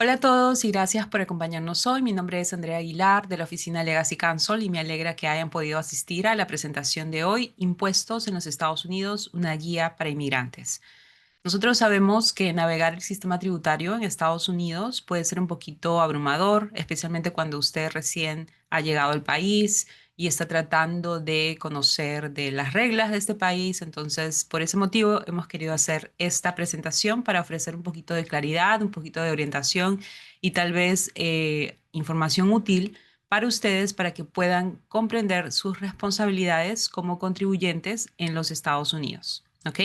Hola a todos y gracias por acompañarnos hoy. Mi nombre es Andrea Aguilar de la oficina Legacy Counsel y me alegra que hayan podido asistir a la presentación de hoy, Impuestos en los Estados Unidos, una guía para inmigrantes. Nosotros sabemos que navegar el sistema tributario en Estados Unidos puede ser un poquito abrumador, especialmente cuando usted recién ha llegado al país y está tratando de conocer de las reglas de este país. Entonces, por ese motivo, hemos querido hacer esta presentación para ofrecer un poquito de claridad, un poquito de orientación y tal vez información útil para ustedes para que puedan comprender sus responsabilidades como contribuyentes en los Estados Unidos. ¿Ok?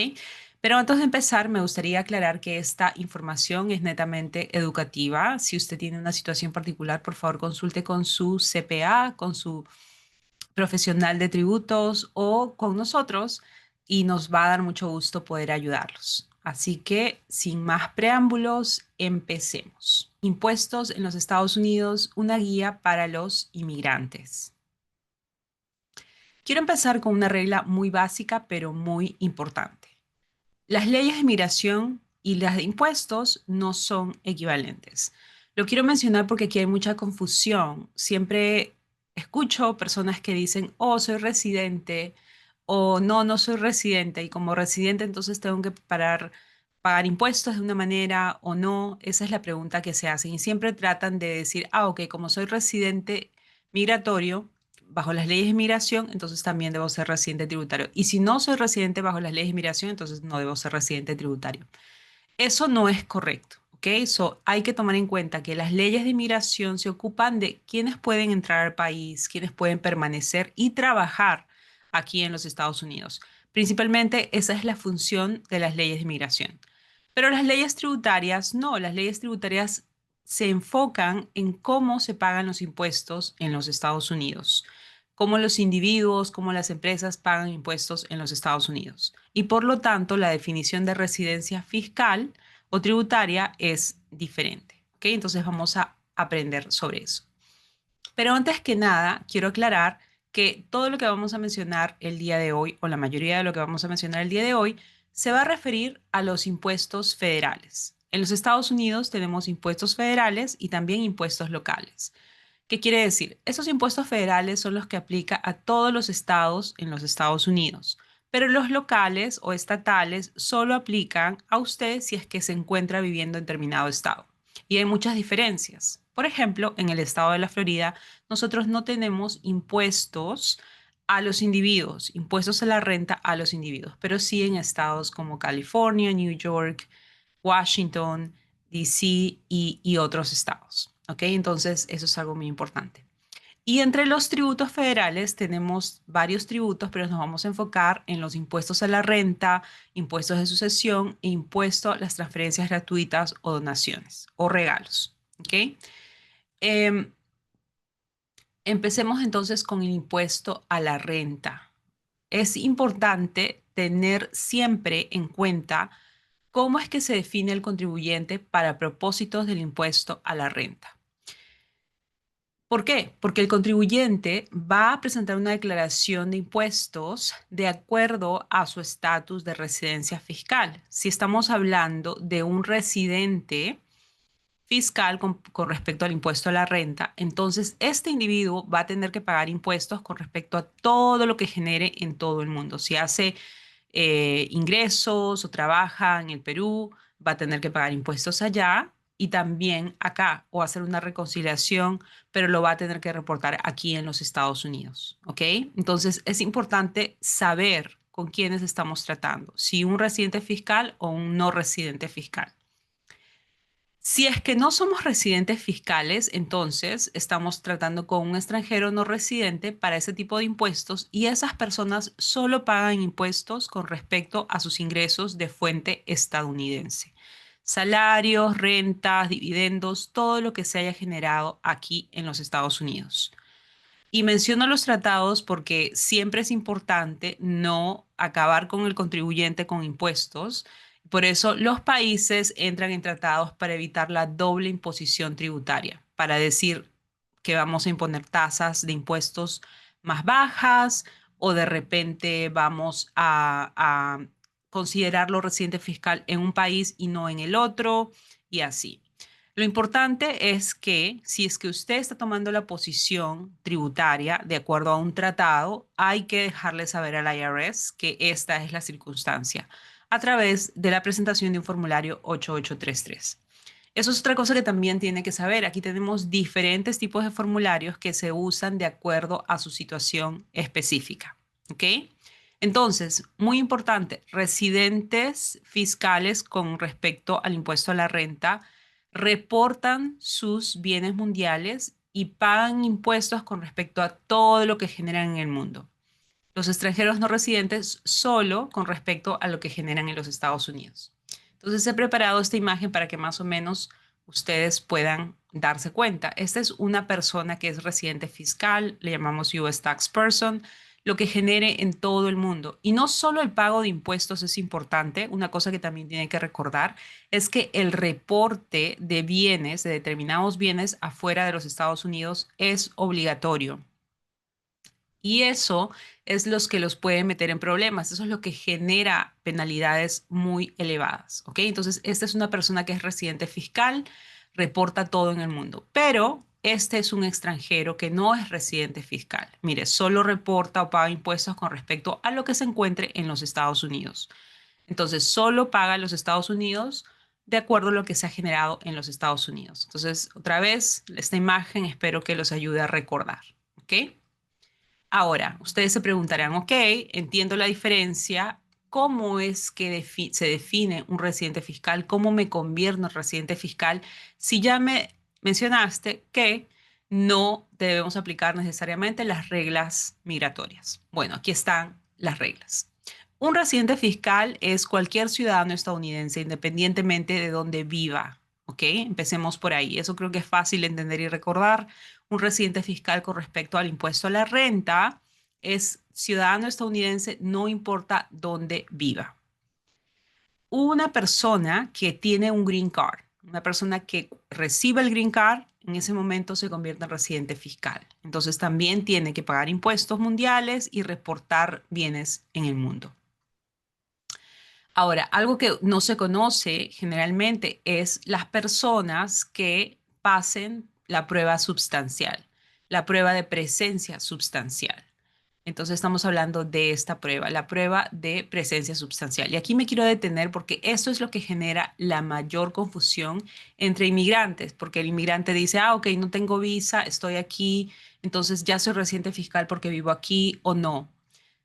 Pero antes de empezar, me gustaría aclarar que esta información es netamente educativa. Si usted tiene una situación particular, por favor, consulte con su CPA, con su profesional de tributos o con nosotros y nos va a dar mucho gusto poder ayudarlos. Así que, sin más preámbulos, empecemos. Impuestos en los Estados Unidos, una guía para los inmigrantes. Quiero empezar con una regla muy básica, pero muy importante. Las leyes de migración y las de impuestos no son equivalentes. Lo quiero mencionar porque aquí hay mucha confusión. Siempre escucho personas que dicen, oh, soy residente, o no, no soy residente, y como residente entonces tengo que pagar impuestos de una manera o no. Esa es la pregunta que se hacen y siempre tratan de decir, ah, ok, como soy residente migratorio, bajo las leyes de migración, entonces también debo ser residente tributario. Y si no soy residente bajo las leyes de migración, entonces no debo ser residente tributario. Eso no es correcto, ¿ok? Hay que tomar en cuenta que las leyes de migración se ocupan de quiénes pueden entrar al país, quiénes pueden permanecer y trabajar aquí en los Estados Unidos. Principalmente esa es la función de las leyes de migración. Pero las leyes tributarias, no, las leyes tributarias se enfocan en cómo se pagan los impuestos en los Estados Unidos, cómo los individuos, cómo las empresas pagan impuestos en los Estados Unidos. Y por lo tanto, la definición de residencia fiscal o tributaria es diferente. ¿Ok? Entonces vamos a aprender sobre eso. Pero antes que nada, quiero aclarar que todo lo que vamos a mencionar el día de hoy, o la mayoría de lo que vamos a mencionar el día de hoy, se va a referir a los impuestos federales. En los Estados Unidos tenemos impuestos federales y también impuestos locales. ¿Qué quiere decir? Esos impuestos federales son los que aplica a todos los estados en los Estados Unidos, pero los locales o estatales solo aplican a usted si es que se encuentra viviendo en determinado estado. Y hay muchas diferencias. Por ejemplo, en el estado de la Florida, nosotros no tenemos impuestos a los individuos, impuestos a la renta a los individuos, pero sí en estados como California, New York, Washington, DC y otros estados. ¿Ok? Entonces, eso es algo muy importante. Y entre los tributos federales tenemos varios tributos, pero nos vamos a enfocar en los impuestos a la renta, impuestos de sucesión e impuesto a las transferencias gratuitas o donaciones o regalos. ¿Ok? Em, Empecemos entonces con el impuesto a la renta. Es importante tener siempre en cuenta cómo es que se define el contribuyente para propósitos del impuesto a la renta. ¿Por qué? Porque el contribuyente va a presentar una declaración de impuestos de acuerdo a su estatus de residencia fiscal. Si estamos hablando de un residente fiscal con respecto al impuesto a la renta, entonces este individuo va a tener que pagar impuestos con respecto a todo lo que genere en todo el mundo. Si hace ingresos o trabaja en el Perú, va a tener que pagar impuestos allá y también acá o hacer una reconciliación, pero lo va a tener que reportar aquí en los Estados Unidos. ¿Ok? Entonces es importante saber con quiénes estamos tratando, si un residente fiscal o un no residente fiscal. Si es que no somos residentes fiscales, entonces estamos tratando con un extranjero no residente para ese tipo de impuestos y esas personas solo pagan impuestos con respecto a sus ingresos de fuente estadounidense. Salarios, rentas, dividendos, todo lo que se haya generado aquí en los Estados Unidos. Y menciono los tratados porque siempre es importante no acabar con el contribuyente con impuestos. Por eso los países entran en tratados para evitar la doble imposición tributaria, para decir que vamos a imponer tasas de impuestos más bajas o de repente vamos a considerarlo residente fiscal en un país y no en el otro y así. Lo importante es que si es que usted está tomando la posición tributaria de acuerdo a un tratado, hay que dejarle saber al IRS que esta es la circunstancia a través de la presentación de un formulario 8833. Eso es otra cosa que también tiene que saber. Aquí tenemos diferentes tipos de formularios que se usan de acuerdo a su situación específica. ¿Ok? Entonces, muy importante, residentes fiscales con respecto al impuesto a la renta reportan sus bienes mundiales y pagan impuestos con respecto a todo lo que generan en el mundo. Los extranjeros no residentes solo con respecto a lo que generan en los Estados Unidos. Entonces he preparado esta imagen para que más o menos ustedes puedan darse cuenta. Esta es una persona que es residente fiscal, le llamamos US Tax Person, lo que genere en todo el mundo. Y no solo el pago de impuestos es importante, una cosa que también tienen que recordar es que el reporte de bienes, de determinados bienes afuera de los Estados Unidos es obligatorio. Y eso es lo que los puede meter en problemas. Eso es lo que genera penalidades muy elevadas. ¿Ok? Entonces, esta es una persona que es residente fiscal, reporta todo en el mundo. Pero este es un extranjero que no es residente fiscal. Mire, solo reporta o paga impuestos con respecto a lo que se encuentre en los Estados Unidos. Entonces, solo paga en los Estados Unidos de acuerdo a lo que se ha generado en los Estados Unidos. Entonces, otra vez, esta imagen espero que los ayude a recordar. ¿Ok? Ahora, ustedes se preguntarán, ok, entiendo la diferencia. ¿Cómo es que se define un residente fiscal? ¿Cómo me convierto en residente fiscal? Si ya me mencionaste que no debemos aplicar necesariamente las reglas migratorias. Bueno, aquí están las reglas. Un residente fiscal es cualquier ciudadano estadounidense, independientemente de dónde viva. ¿Ok? Empecemos por ahí. Eso creo que es fácil de entender y recordar. Un residente fiscal con respecto al impuesto a la renta es ciudadano estadounidense, no importa dónde viva. Una persona que tiene un green card, una persona que recibe el green card, en ese momento se convierte en residente fiscal. Entonces también tiene que pagar impuestos mundiales y reportar bienes en el mundo. Ahora, algo que no se conoce generalmente es las personas que pasen la prueba substancial, la prueba de presencia substancial. Entonces estamos hablando de esta prueba, la prueba de presencia substancial. Y aquí me quiero detener porque eso es lo que genera la mayor confusión entre inmigrantes, porque el inmigrante dice, ah, ok, no tengo visa, estoy aquí, entonces ya soy residente fiscal porque vivo aquí o no.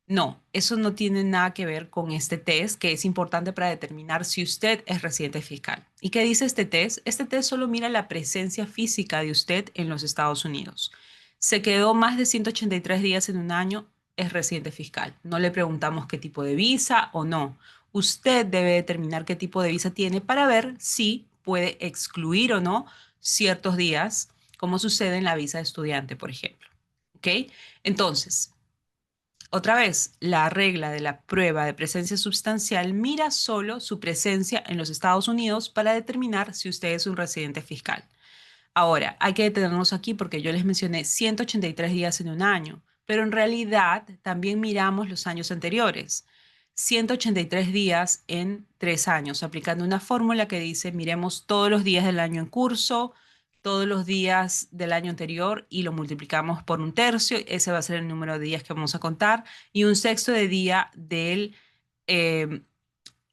No, eso no tiene nada que ver con este test, que es importante para determinar si usted es residente fiscal. ¿Y qué dice este test? Este test solo mira la presencia física de usted en los Estados Unidos. Se quedó más de 183 días en un año, es residente fiscal. No le preguntamos qué tipo de visa o no. Usted debe determinar qué tipo de visa tiene para ver si puede excluir o no ciertos días, como sucede en la visa de estudiante, por ejemplo. ¿Ok? Entonces, otra vez, la regla de la prueba de presencia substancial mira solo su presencia en los Estados Unidos para determinar si usted es un residente fiscal. Ahora, hay que detenernos aquí porque yo les mencioné 183 días en un año, pero en realidad también miramos los años anteriores. 183 días en 3 años, aplicando una fórmula que dice, miremos todos los días del año en curso, todos los días del año anterior y lo multiplicamos por un tercio, ese va a ser el número de días que vamos a contar, y un sexto de día del eh,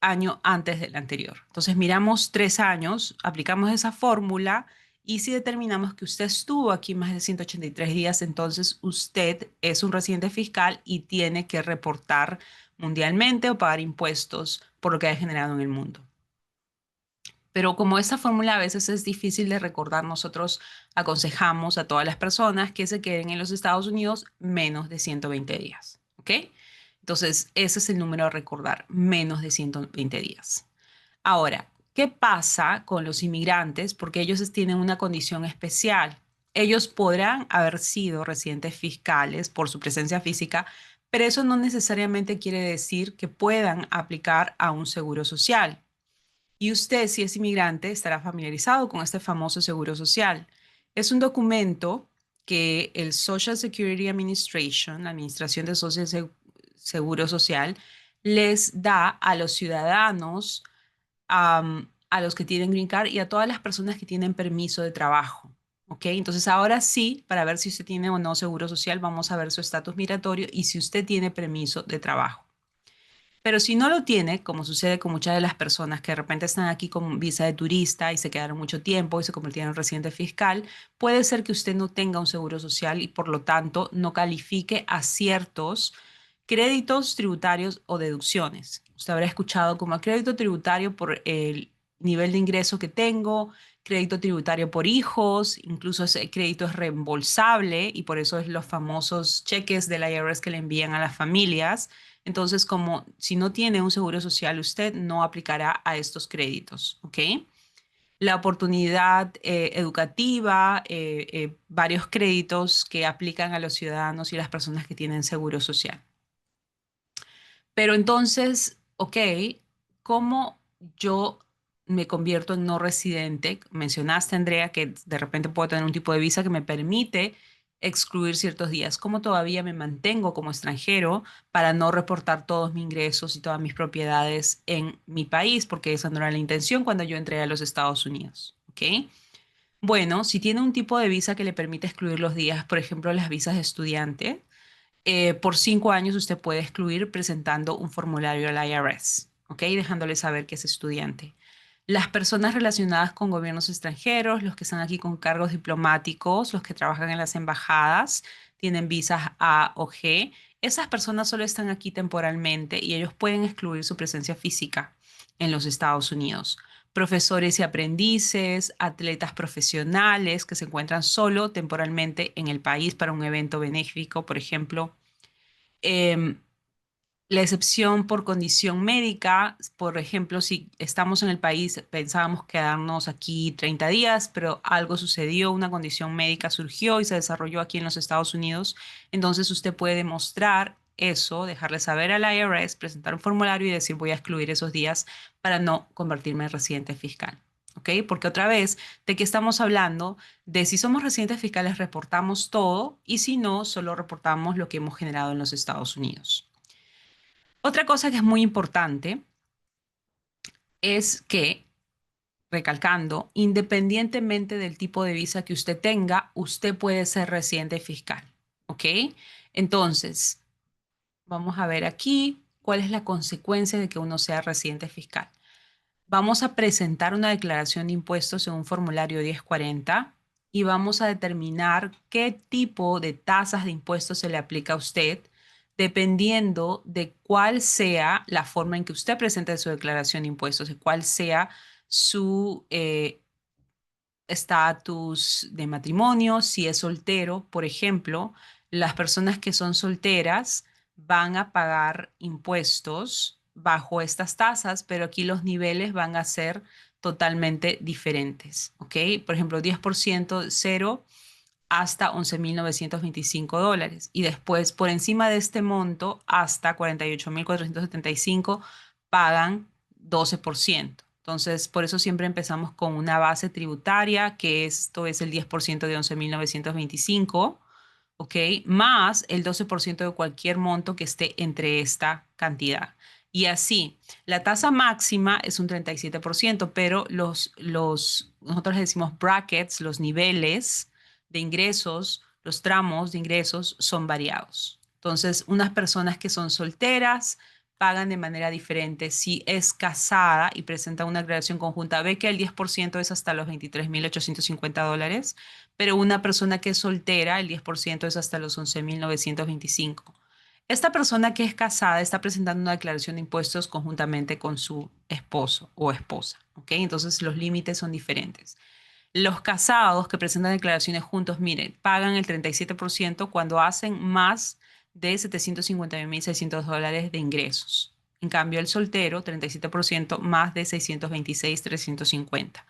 año antes del anterior. Entonces miramos 3 años, aplicamos esa fórmula y si determinamos que usted estuvo aquí más de 183 días, entonces usted es un residente fiscal y tiene que reportar mundialmente o pagar impuestos por lo que ha generado en el mundo. Pero como esta fórmula a veces es difícil de recordar, nosotros aconsejamos a todas las personas que se queden en los Estados Unidos menos de 120 días. ¿Ok? Entonces, ese es el número a recordar, menos de 120 días. Ahora, ¿qué pasa con los inmigrantes? Porque ellos tienen una condición especial. Ellos podrán haber sido residentes fiscales por su presencia física, pero eso no necesariamente quiere decir que puedan aplicar a un seguro social. Y usted, si es inmigrante, estará familiarizado con este famoso seguro social. Es un documento que el Social Security Administration, la Administración de Seguro Social, les da a los ciudadanos a los que tienen Green Card y a todas las personas que tienen permiso de trabajo. ¿Ok? Entonces ahora sí, para ver si usted tiene o no seguro social, vamos a ver su estatus migratorio y si usted tiene permiso de trabajo. Pero si no lo tiene, como sucede con muchas de las personas que de repente están aquí con visa de turista y se quedaron mucho tiempo y se convirtieron en residente fiscal, puede ser que usted no tenga un seguro social y por lo tanto no califique a ciertos créditos tributarios o deducciones. Usted habrá escuchado como crédito tributario por el nivel de ingreso que tengo, crédito tributario por hijos, incluso ese crédito es reembolsable y por eso es los famosos cheques del IRS que le envían a las familias. Entonces, como si no tiene un seguro social, usted no aplicará a estos créditos, ¿ok? La oportunidad educativa, varios créditos que aplican a los ciudadanos y las personas que tienen seguro social. Pero entonces, ok, ¿cómo yo me convierto en no residente? Mencionaste, Andrea, que de repente puedo tener un tipo de visa que me permite excluir ciertos días. ¿Cómo todavía me mantengo como extranjero para no reportar todos mis ingresos y todas mis propiedades en mi país? Porque esa no era la intención cuando yo entré a los Estados Unidos. ¿Ok? Bueno, si tiene un tipo de visa que le permite excluir los días, por ejemplo, las visas de estudiante, por 5 años usted puede excluir presentando un formulario al IRS, ¿ok? Dejándole saber que es estudiante. Las personas relacionadas con gobiernos extranjeros, los que están aquí con cargos diplomáticos, los que trabajan en las embajadas, tienen visas A o G, esas personas solo están aquí temporalmente y ellos pueden excluir su presencia física en los Estados Unidos. Profesores y aprendices, atletas profesionales que se encuentran solo temporalmente en el país para un evento benéfico, por ejemplo. Em, la excepción por condición médica, por ejemplo, si estamos en el país, pensábamos quedarnos aquí 30 días, pero algo sucedió, una condición médica surgió y se desarrolló aquí en los Estados Unidos, entonces usted puede demostrar eso, dejarle saber al IRS, presentar un formulario y decir voy a excluir esos días para no convertirme en residente fiscal. ¿Ok? Porque otra vez, ¿de qué estamos hablando? De si somos residentes fiscales, reportamos todo y si no, solo reportamos lo que hemos generado en los Estados Unidos. Otra cosa que es muy importante es que, recalcando, independientemente del tipo de visa que usted tenga, usted puede ser residente fiscal. ¿Ok? Entonces, vamos a ver aquí cuál es la consecuencia de que uno sea residente fiscal. Vamos a presentar una declaración de impuestos en un formulario 1040 y vamos a determinar qué tipo de tasas de impuestos se le aplica a usted, dependiendo de cuál sea la forma en que usted presente su declaración de impuestos, de cuál sea su estatus de matrimonio, si es soltero, por ejemplo, las personas que son solteras van a pagar impuestos bajo estas tasas, pero aquí los niveles van a ser totalmente diferentes, ¿ok? Por ejemplo, 10% cero hasta $11,925 y después por encima de este monto hasta 48,475 pagan 12%. Entonces, por eso siempre empezamos con una base tributaria, que esto es el 10% de 11,925, ¿ok? Más el 12% de cualquier monto que esté entre esta cantidad. Y así, la tasa máxima es un 37%, pero nosotros le decimos brackets, los niveles de ingresos, los tramos de ingresos son variados. Entonces, unas personas que son solteras pagan de manera diferente. Si es casada y presenta una declaración conjunta, ve que el 10% es hasta los $23,850, pero una persona que es soltera, el 10% es hasta los 11,925. Esta persona que es casada está presentando una declaración de impuestos conjuntamente con su esposo o esposa, ¿ok? Entonces los límites son diferentes. Los casados que presentan declaraciones juntos, miren, pagan el 37% cuando hacen más de $751,600 de ingresos. En cambio, el soltero, 37% más de 626,350.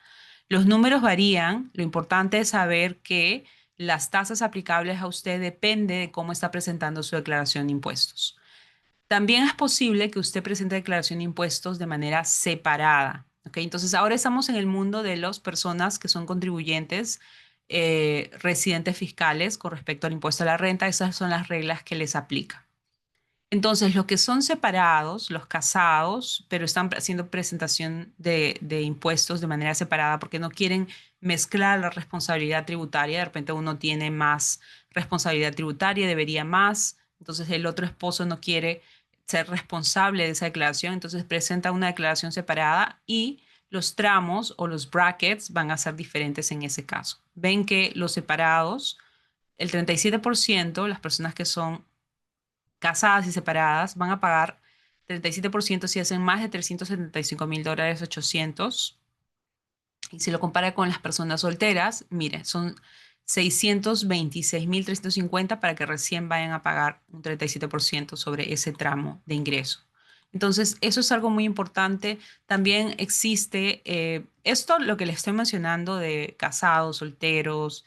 Los números varían. Lo importante es saber que las tasas aplicables a usted depende de cómo está presentando su declaración de impuestos. También es posible que usted presente declaración de impuestos de manera separada. ¿Ok? Entonces, ahora estamos en el mundo de las personas que son contribuyentes, residentes fiscales con respecto al impuesto a la renta. Esas son las reglas que les aplican. Entonces, los que son separados, los casados, pero están haciendo presentación de impuestos de manera separada porque no quieren mezclar la responsabilidad tributaria. De repente uno tiene más responsabilidad tributaria, debería más. Entonces, el otro esposo no quiere ser responsable de esa declaración. Entonces, presenta una declaración separada y los tramos o los brackets van a ser diferentes en ese caso. Ven que los separados, el 37%, las personas que son casadas y separadas van a pagar 37% si hacen más de $375,000, 800. Y si lo compara con las personas solteras, mire, son 626,350 para que recién vayan a pagar un 37% sobre ese tramo de ingreso. Entonces, eso es algo muy importante. También existe esto, lo que les estoy mencionando de casados, solteros,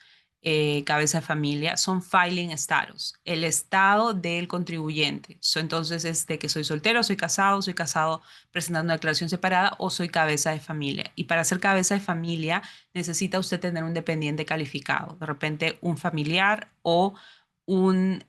cabeza de familia, son filing status, el estado del contribuyente. Entonces, es de que soy soltero, soy casado presentando una declaración separada o soy cabeza de familia. Y para ser cabeza de familia necesita usted tener un dependiente calificado, de repente un familiar o un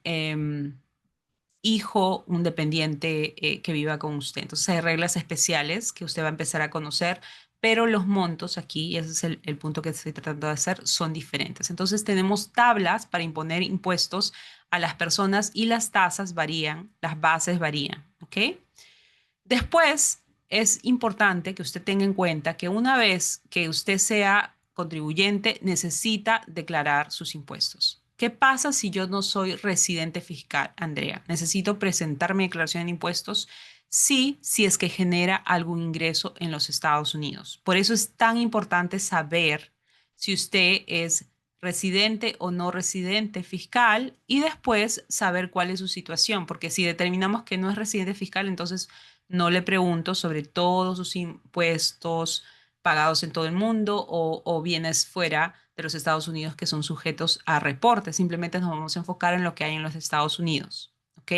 hijo, un dependiente que viva con usted. Entonces hay reglas especiales que usted va a empezar a conocer, pero los montos aquí, y ese es el punto que estoy tratando de hacer, son diferentes. Entonces tenemos tablas para imponer impuestos a las personas y las tasas varían, las bases varían, ¿ok? Después, es importante que usted tenga en cuenta que una vez que usted sea contribuyente, necesita declarar sus impuestos. ¿Qué pasa si yo no soy residente fiscal, Andrea? ¿Necesito presentar mi declaración de impuestos? Sí, si es que genera algún ingreso en los Estados Unidos. Por eso es tan importante saber si usted es residente o no residente fiscal y después saber cuál es su situación, porque si determinamos que no es residente fiscal, entonces no le pregunto sobre todos sus impuestos pagados en todo el mundo o bienes fuera de los Estados Unidos que son sujetos a reporte. Simplemente nos vamos a enfocar en lo que hay en los Estados Unidos. ¿Ok?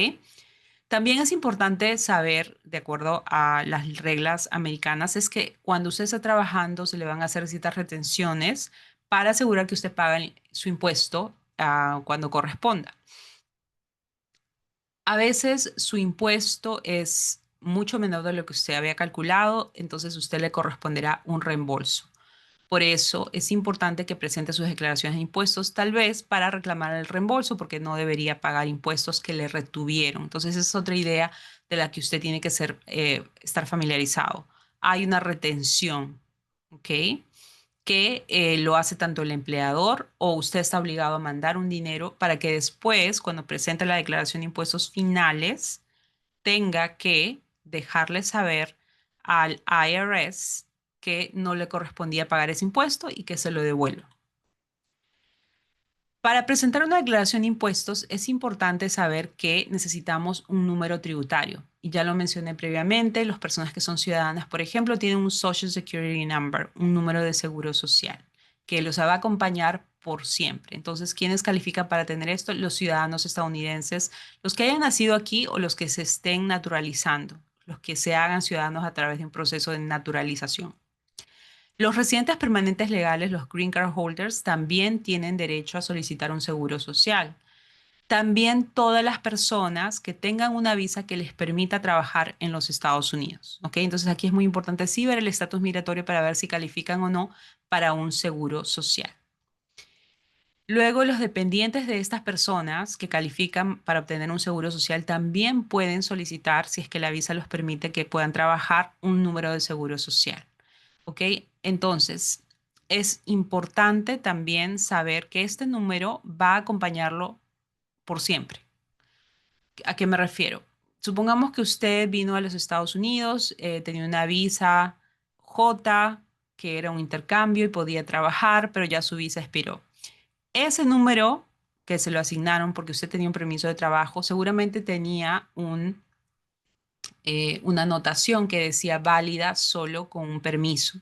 También es importante saber, de acuerdo a las reglas americanas, es que cuando usted está trabajando se le van a hacer ciertas retenciones para asegurar que usted pague su impuesto cuando corresponda. A veces su impuesto es mucho menor de lo que usted había calculado, entonces usted le corresponderá un reembolso. Por eso es importante que presente sus declaraciones de impuestos, tal vez para reclamar el reembolso, porque no debería pagar impuestos que le retuvieron. Entonces, esa es otra idea de la que usted tiene que estar familiarizado. Hay una retención, ¿ok? Que lo hace tanto el empleador o usted está obligado a mandar un dinero para que después, cuando presente la declaración de impuestos finales, tenga que dejarle saber al IRS que no le correspondía pagar ese impuesto y que se lo devuelva. Para presentar una declaración de impuestos es importante saber que necesitamos un número tributario. Y ya lo mencioné previamente, las personas que son ciudadanas, por ejemplo, tienen un Social Security Number, un número de seguro social, que los va a acompañar por siempre. Entonces, ¿quiénes califican para tener esto? Los ciudadanos estadounidenses, los que hayan nacido aquí o los que se estén naturalizando, los que se hagan ciudadanos a través de un proceso de naturalización. Los residentes permanentes legales, los Green Card Holders, también tienen derecho a solicitar un seguro social. También todas las personas que tengan una visa que les permita trabajar en los Estados Unidos. ¿Ok? Entonces aquí es muy importante sí ver el estatus migratorio para ver si califican o no para un seguro social. Luego, los dependientes de estas personas que califican para obtener un seguro social también pueden solicitar, si es que la visa los permite, que puedan trabajar un número de seguro social. ¿Ok? Entonces, es importante también saber que este número va a acompañarlo por siempre. ¿A qué me refiero? Supongamos que usted vino a los Estados Unidos, tenía una visa J, que era un intercambio y podía trabajar, pero ya su visa expiró. Ese número que se lo asignaron porque usted tenía un permiso de trabajo, seguramente tenía una anotación que decía válida solo con un permiso,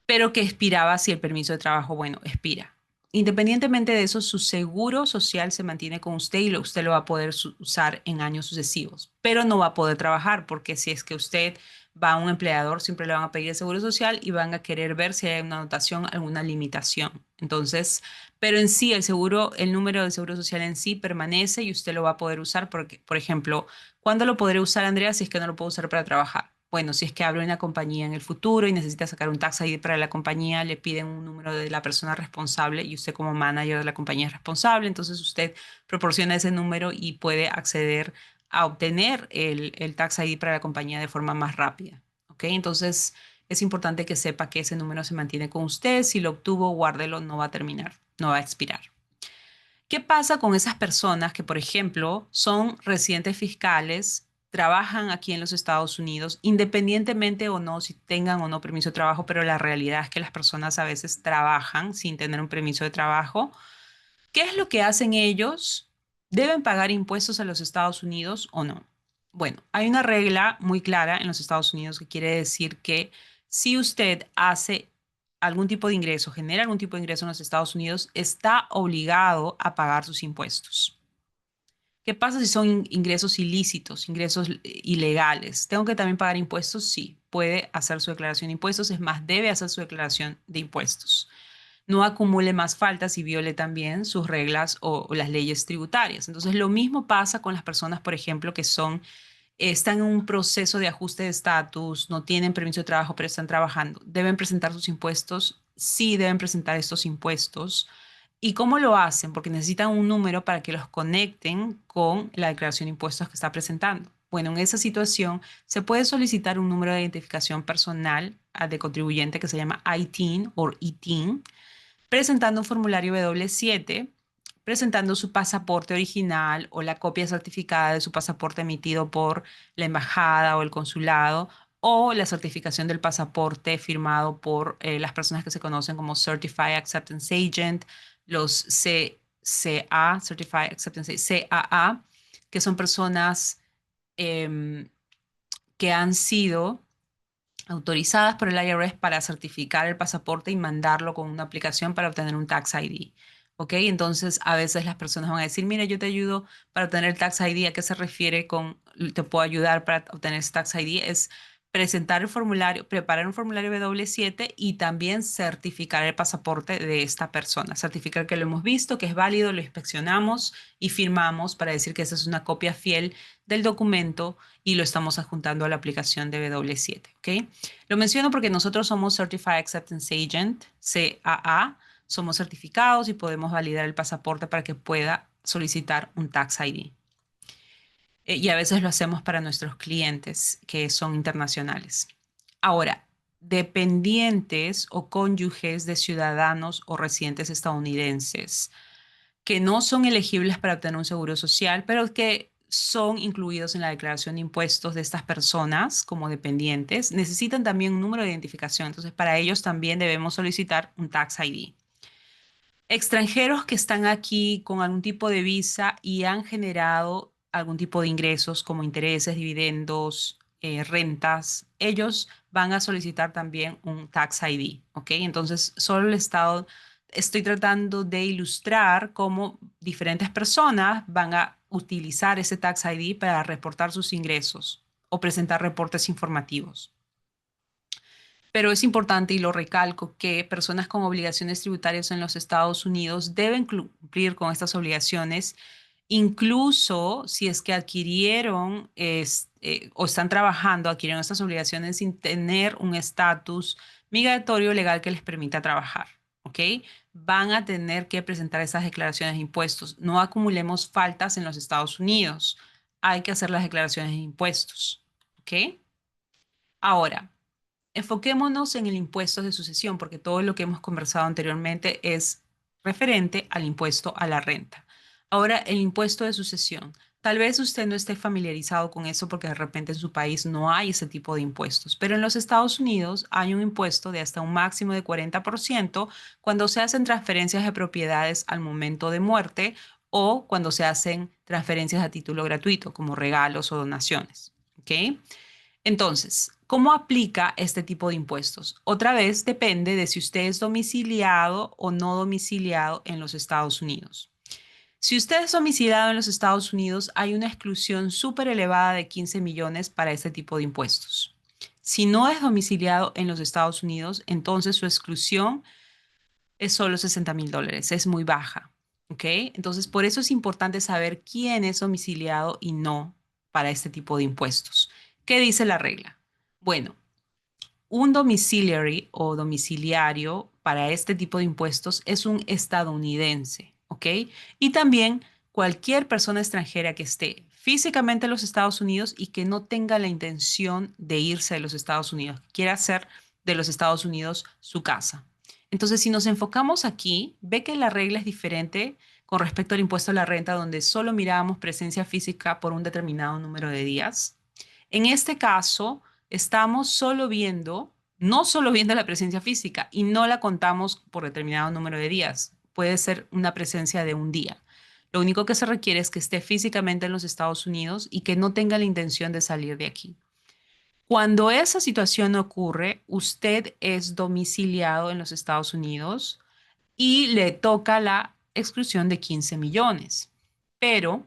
pero que expiraba si el permiso de trabajo, bueno, expira. Independientemente de eso, su seguro social se mantiene con usted y usted lo va a poder usar en años sucesivos, pero no va a poder trabajar porque si es que usted va a un empleador, siempre le van a pedir el seguro social y van a querer ver si hay una anotación, alguna limitación. Entonces, pero en sí, el número de seguro social en sí permanece y usted lo va a poder usar porque, por ejemplo, ¿cuándo lo podré usar, Andrea, si es que no lo puedo usar para trabajar? Bueno, si es que abro una compañía en el futuro y necesita sacar un tax ID para la compañía, le piden un número de la persona responsable y usted como manager de la compañía es responsable, entonces usted proporciona ese número y puede acceder a obtener el tax ID para la compañía de forma más rápida. ¿Ok? Entonces es importante que sepa que ese número se mantiene con usted. Si lo obtuvo, guárdelo, no va a terminar, no va a expirar. ¿Qué pasa con esas personas que, por ejemplo, son residentes fiscales, trabajan aquí en los Estados Unidos, independientemente o no, si tengan o no permiso de trabajo, pero la realidad es que las personas a veces trabajan sin tener un permiso de trabajo? ¿Qué es lo que hacen ellos? ¿Deben pagar impuestos a los Estados Unidos o no? Bueno, hay una regla muy clara en los Estados Unidos que quiere decir que si usted hace algún tipo de ingreso, genera algún tipo de ingreso en los Estados Unidos, está obligado a pagar sus impuestos. ¿Qué pasa si son ingresos ilícitos, ingresos ilegales? ¿Tengo que también pagar impuestos? Sí, puede hacer su declaración de impuestos, es más, debe hacer su declaración de impuestos. No acumule más faltas y viole también sus reglas o las leyes tributarias. Entonces, lo mismo pasa con las personas, por ejemplo, que están en un proceso de ajuste de estatus, no tienen permiso de trabajo, pero están trabajando. ¿Deben presentar sus impuestos? Sí, deben presentar estos impuestos. ¿Y cómo lo hacen? Porque necesitan un número para que los conecten con la declaración de impuestos que está presentando. Bueno, en esa situación se puede solicitar un número de identificación personal de contribuyente que se llama ITIN o ITIN, presentando un formulario W7, presentando su pasaporte original o la copia certificada de su pasaporte emitido por la embajada o el consulado, o la certificación del pasaporte firmado por las personas que se conocen como Certified Acceptance Agent, los CA, Certified Acceptance Agent, CAA, que son personas em, que han sido autorizadas por el IRS para certificar el pasaporte y mandarlo con una aplicación para obtener un Tax ID. ¿Ok? Entonces, a veces las personas van a decir, mira, yo te ayudo para obtener el Tax ID. ¿A qué se refiere con te puedo ayudar para obtener ese Tax ID? Es presentar el formulario, preparar un formulario W7 y también certificar el pasaporte de esta persona. Certificar que lo hemos visto, que es válido, lo inspeccionamos y firmamos para decir que esa es una copia fiel del documento y lo estamos adjuntando a la aplicación de W7, ¿ok? Lo menciono porque nosotros somos Certified Acceptance Agent, CAA, somos certificados y podemos validar el pasaporte para que pueda solicitar un Tax ID. Y a veces lo hacemos para nuestros clientes que son internacionales. Ahora, dependientes o cónyuges de ciudadanos o residentes estadounidenses que no son elegibles para obtener un seguro social, pero que son incluidos en la declaración de impuestos de estas personas como dependientes, necesitan también un número de identificación. Entonces, para ellos también debemos solicitar un Tax ID. Extranjeros que están aquí con algún tipo de visa y han generado algún tipo de ingresos como intereses, dividendos, rentas, ellos van a solicitar también un Tax ID, ¿ok? Entonces, solo el Estado, estoy tratando de ilustrar cómo diferentes personas van a utilizar ese Tax ID para reportar sus ingresos o presentar reportes informativos. Pero es importante, y lo recalco, que personas con obligaciones tributarias en los Estados Unidos deben cumplir con estas obligaciones, incluso si es que adquirieron o están trabajando, adquirieron estas obligaciones sin tener un estatus migratorio legal que les permita trabajar. ¿Ok? Van a tener que presentar esas declaraciones de impuestos. No acumulemos faltas en los Estados Unidos. Hay que hacer las declaraciones de impuestos. ¿Ok? Ahora, enfoquémonos en el impuesto de sucesión, porque todo lo que hemos conversado anteriormente es referente al impuesto a la renta. Ahora, el impuesto de sucesión. Tal vez usted no esté familiarizado con eso porque de repente en su país no hay ese tipo de impuestos, pero en los Estados Unidos hay un impuesto de hasta un máximo de 40% cuando se hacen transferencias de propiedades al momento de muerte o cuando se hacen transferencias a título gratuito, como regalos o donaciones. ¿Ok? Entonces, ¿cómo aplica este tipo de impuestos? Otra vez depende de si usted es domiciliado o no domiciliado en los Estados Unidos. Si usted es domiciliado en los Estados Unidos, hay una exclusión súper elevada de 15 millones para este tipo de impuestos. Si no es domiciliado en los Estados Unidos, entonces su exclusión es solo $60,000. Es muy baja. ¿Ok? Entonces, por eso es importante saber quién es domiciliado y no para este tipo de impuestos. ¿Qué dice la regla? Bueno, un domiciliary o domiciliario para este tipo de impuestos es un estadounidense, ¿ok? Y también cualquier persona extranjera que esté físicamente en los Estados Unidos y que no tenga la intención de irse de los Estados Unidos, que quiera hacer de los Estados Unidos su casa. Entonces, si nos enfocamos aquí, ve que la regla es diferente con respecto al impuesto a la renta, donde solo mirábamos presencia física por un determinado número de días. En este caso, estamos solo viendo, no solo viendo la presencia física y no la contamos por determinado número de días. Puede ser una presencia de un día. Lo único que se requiere es que esté físicamente en los Estados Unidos y que no tenga la intención de salir de aquí. Cuando esa situación ocurre, usted es domiciliado en los Estados Unidos y le toca la exclusión de 15 millones. Pero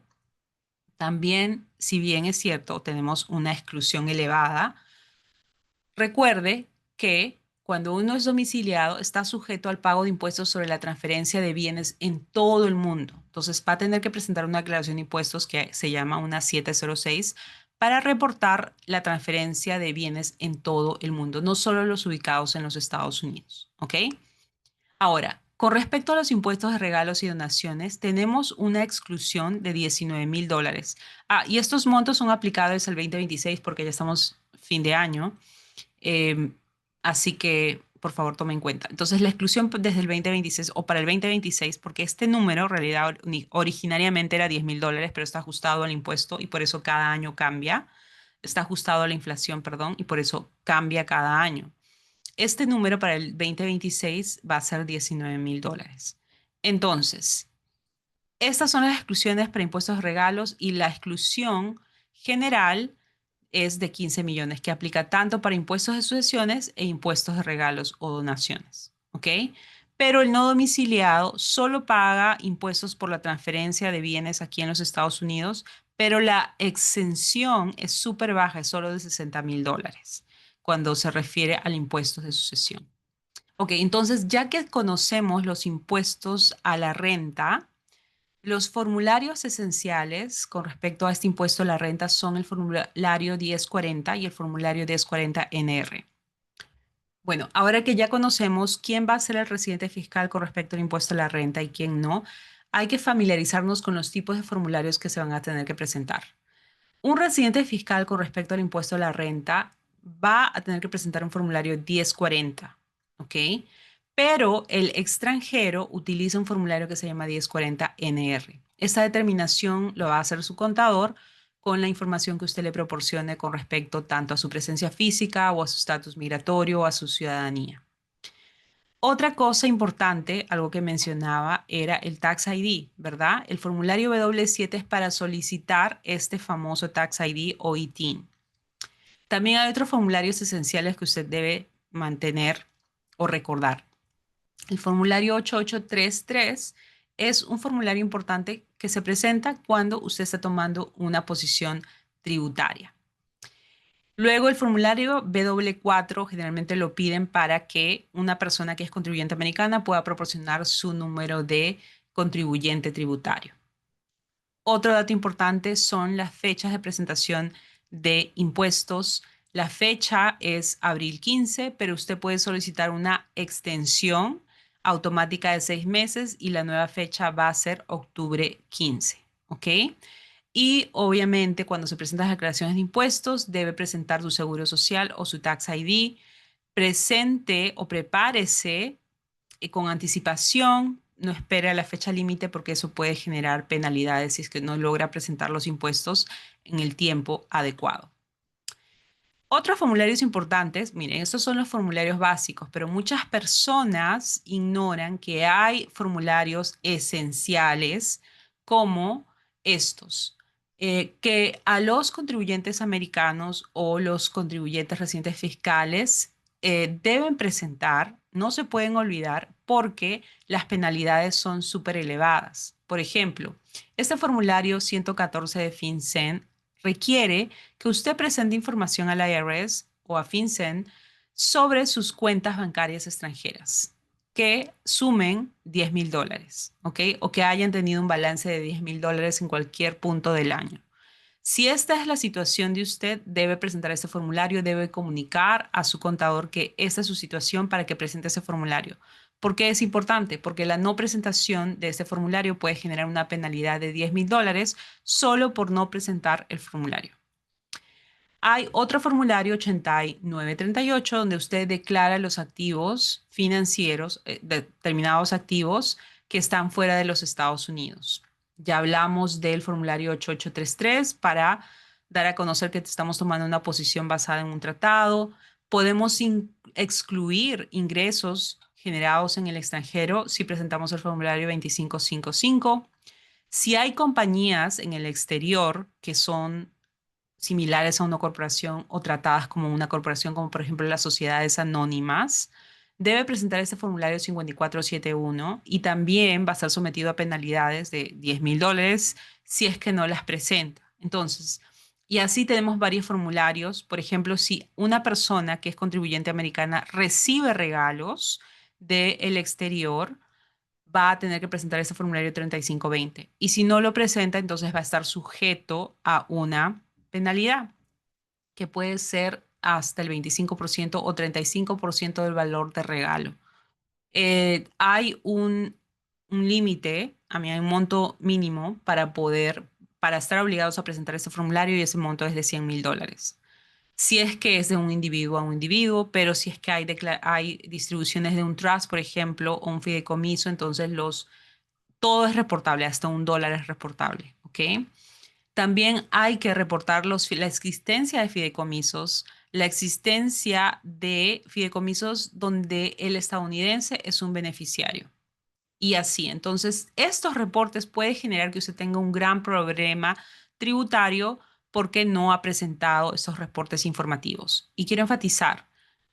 también, si bien es cierto, tenemos una exclusión elevada. Recuerde que cuando uno es domiciliado está sujeto al pago de impuestos sobre la transferencia de bienes en todo el mundo. Entonces va a tener que presentar una declaración de impuestos que se llama una 706 para reportar la transferencia de bienes en todo el mundo, no solo los ubicados en los Estados Unidos. ¿Ok? Ahora, con respecto a los impuestos de regalos y donaciones, tenemos una exclusión de $19,000. Y estos montos son aplicables al 2026 porque ya estamos fin de año. Em, Así que, por favor, tome en cuenta. Entonces, la exclusión desde el 2026 o para el 2026, porque este número en realidad originariamente era $10,000, pero está ajustado al impuesto y por eso cada año cambia. Está ajustado a la inflación, perdón, y por eso cambia cada año. Este número para el 2026 va a ser $19,000. Entonces, estas son las exclusiones para impuestos de regalos y la exclusión general es de 15 millones, que aplica tanto para impuestos de sucesiones e impuestos de regalos o donaciones. ¿Ok? Pero el no domiciliado solo paga impuestos por la transferencia de bienes aquí en los Estados Unidos, pero la exención es súper baja, es solo de $60,000 cuando se refiere al impuesto de sucesión. Ok, entonces ya que conocemos los impuestos a la renta, los formularios esenciales con respecto a este impuesto a la renta son el formulario 1040 y el formulario 1040-NR. Bueno, ahora que ya conocemos quién va a ser el residente fiscal con respecto al impuesto a la renta y quién no, hay que familiarizarnos con los tipos de formularios que se van a tener que presentar. Un residente fiscal con respecto al impuesto a la renta va a tener que presentar un formulario 1040, ¿ok? Pero el extranjero utiliza un formulario que se llama 1040-NR. Esta determinación lo va a hacer su contador con la información que usted le proporcione con respecto tanto a su presencia física o a su estatus migratorio o a su ciudadanía. Otra cosa importante, algo que mencionaba, era el Tax ID, ¿verdad? El formulario W7 es para solicitar este famoso Tax ID o ITIN. También hay otros formularios esenciales que usted debe mantener o recordar. El formulario 8833 es un formulario importante que se presenta cuando usted está tomando una posición tributaria. Luego el formulario W4 generalmente lo piden para que una persona que es contribuyente americana pueda proporcionar su número de contribuyente tributario. Otro dato importante son las fechas de presentación de impuestos. La fecha es abril 15, pero usted puede solicitar una extensión automática de 6 meses y la nueva fecha va a ser octubre 15. ¿Ok? Y obviamente cuando se presentan las declaraciones de impuestos debe presentar su seguro social o su tax ID. Presente o prepárese con anticipación, no espere a la fecha límite porque eso puede generar penalidades si es que no logra presentar los impuestos en el tiempo adecuado. Otros formularios importantes, miren, estos son los formularios básicos, pero muchas personas ignoran que hay formularios esenciales como estos, que a los contribuyentes americanos o los contribuyentes residentes fiscales deben presentar, no se pueden olvidar porque las penalidades son súper elevadas. Por ejemplo, este formulario 114 de FinCEN requiere que usted presente información al IRS o a FinCEN sobre sus cuentas bancarias extranjeras que sumen $10,000, ¿ok? O que hayan tenido un balance de $10,000 en cualquier punto del año. Si esta es la situación de usted, debe presentar este formulario, debe comunicar a su contador que esta es su situación para que presente ese formulario. ¿Por qué es importante? Porque la no presentación de este formulario puede generar una penalidad de $10,000 solo por no presentar el formulario. Hay otro formulario 8938 donde usted declara los activos financieros, determinados activos que están fuera de los Estados Unidos. Ya hablamos del formulario 8833 para dar a conocer que estamos tomando una posición basada en un tratado. Podemos excluir ingresos generados en el extranjero si presentamos el formulario 2555. Si hay compañías en el exterior que son similares a una corporación o tratadas como una corporación, como por ejemplo las sociedades anónimas, debe presentar este formulario 5471 y también va a estar sometido a penalidades de $10,000 si es que no las presenta. Entonces, y así tenemos varios formularios. Por ejemplo, si una persona que es contribuyente americana recibe regalos del exterior, va a tener que presentar este formulario 3520. Y si no lo presenta, entonces va a estar sujeto a una penalidad que puede ser hasta el 25% o 35% del valor de regalo. Hay un límite, a mí hay un monto mínimo para estar obligados a presentar este formulario y ese monto es de $100,000. Si es que es de un individuo a un individuo, pero si es que hay distribuciones de un trust, por ejemplo, o un fideicomiso, entonces todo es reportable, hasta $1 es reportable, ¿ok? También hay que reportar la existencia de fideicomisos, la existencia de fideicomisos donde el estadounidense es un beneficiario. Y así, entonces, estos reportes pueden generar que usted tenga un gran problema tributario porque no ha presentado estos reportes informativos. Y quiero enfatizar,